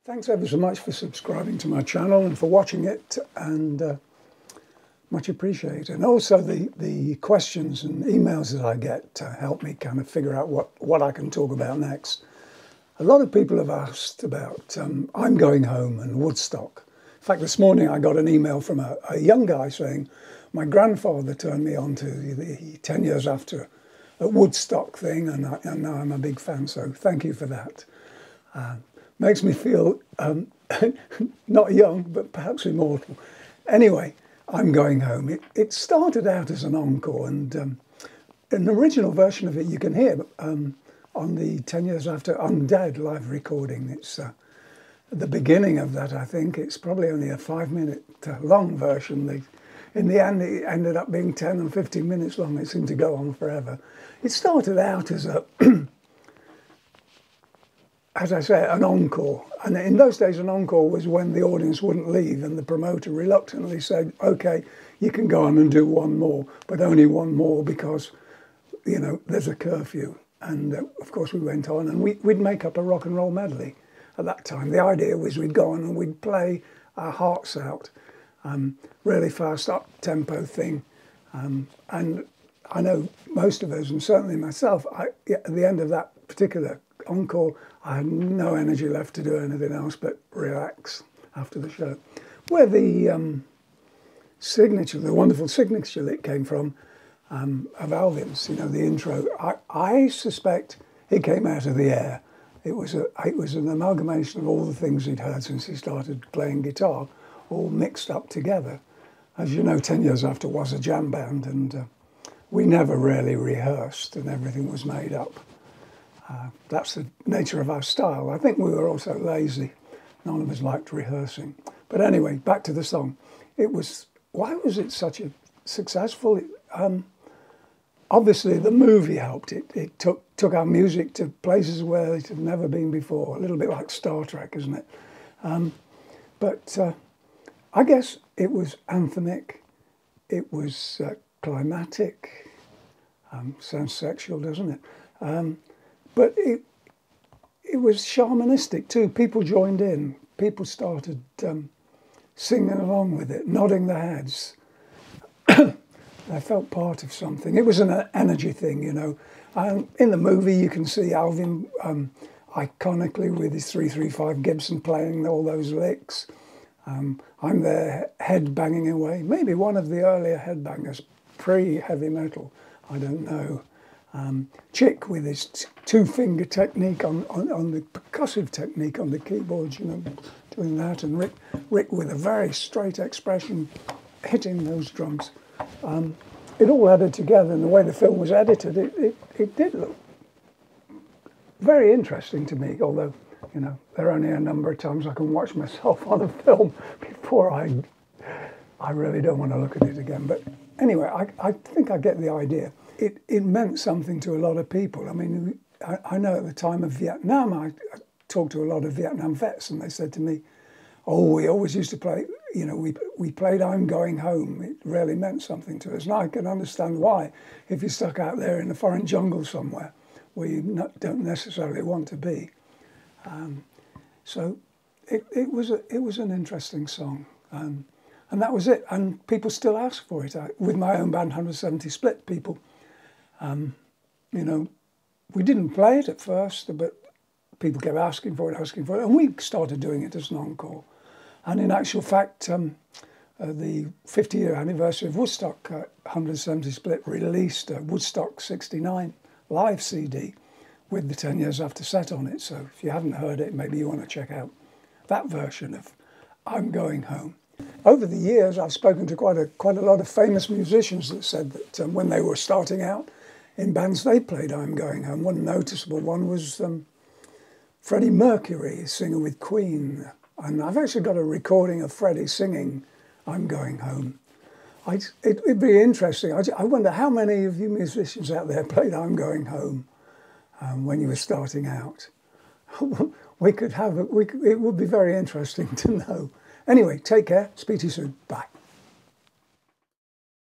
Thanks ever so much for subscribing to my channel and for watching it, and much appreciated. And also the questions and emails that I get help me kind of figure out what I can talk about next. A lot of people have asked about I'm Going Home and Woodstock. In fact, this morning I got an email from a young guy saying, my grandfather turned me on to the 10 years after a Woodstock thing, and now I'm a big fan, so thank you for that. Makes me feel not young, but perhaps immortal. Anyway, I'm Going Home. It started out as an encore, and an original version of it you can hear on the 10 years after I'm Dead live recording. It's the beginning of that, I think. It's probably only a 5-minute long version. In the end, it ended up being 10 and 15 minutes long. It seemed to go on forever. It started out as a as I say, an encore. And in those days, an encore was when the audience wouldn't leave and the promoter reluctantly said, okay, you can go on and do one more, but only one more because, you know, there's a curfew. And of course we went on and we'd make up a rock and roll medley at that time. The idea was we'd go on and we'd play our hearts out, really fast up-tempo thing. And I know most of us, and certainly myself, at the end of that particular encore, I had no energy left to do anything else but relax after the show. Where the signature, the wonderful signature that came from of Alvin's, you know, the intro, I suspect it came out of the air. It was an amalgamation of all the things he'd heard since he started playing guitar, all mixed up together. As you know, 10 years after was a jam band, and we never really rehearsed, and everything was made up. That's the nature of our style. I think we were also lazy. None of us liked rehearsing. But anyway, back to the song. Why was it such a successful? Obviously, the movie helped. It took our music to places where it had never been before. A little bit like Star Trek, isn't it? But I guess it was anthemic. It was climatic. Sounds sexual, doesn't it? But it was shamanistic too. People joined in. People started singing along with it, nodding their heads. They felt part of something. It was an energy thing, you know. In the movie, you can see Alvin iconically with his 335 Gibson playing all those licks. I'm there head banging away. Maybe one of the earlier headbangers, pre-heavy metal. I don't know. Chick with his two-finger technique on the percussive technique on the keyboards, you know, doing that, and Rick with a very straight expression hitting those drums. It all added together, and the way the film was edited, it did look very interesting to me, although, you know, there are only a number of times I can watch myself on a film before I really don't want to look at it again. But anyway, I think I get the idea. It meant something to a lot of people. I mean, I know at the time of Vietnam, I talked to a lot of Vietnam vets, and they said to me, oh, we always used to play, you know, we played I'm Going Home. It really meant something to us. And I can understand why, if you're stuck out there in a foreign jungle somewhere where you don't necessarily want to be. So it was an interesting song. And that was it. And people still ask for it. With my own band, 170 Split, people, you know, we didn't play it at first, but people kept asking for it, and we started doing it as an encore. And in actual fact, the 50-year anniversary of Woodstock, 170 Split released a Woodstock 69 live CD with the 10 years after set on it. So if you haven't heard it, maybe you want to check out that version of I'm Going Home. Over the years, I've spoken to quite a lot of famous musicians that said that when they were starting out in bands, they played I'm Going Home. One noticeable one was Freddie Mercury, singer with Queen. And I've actually got a recording of Freddie singing I'm Going Home. It'd be interesting. I wonder how many of you musicians out there played I'm Going Home when you were starting out. It would be very interesting to know. Anyway, take care. Speak to you soon. Bye.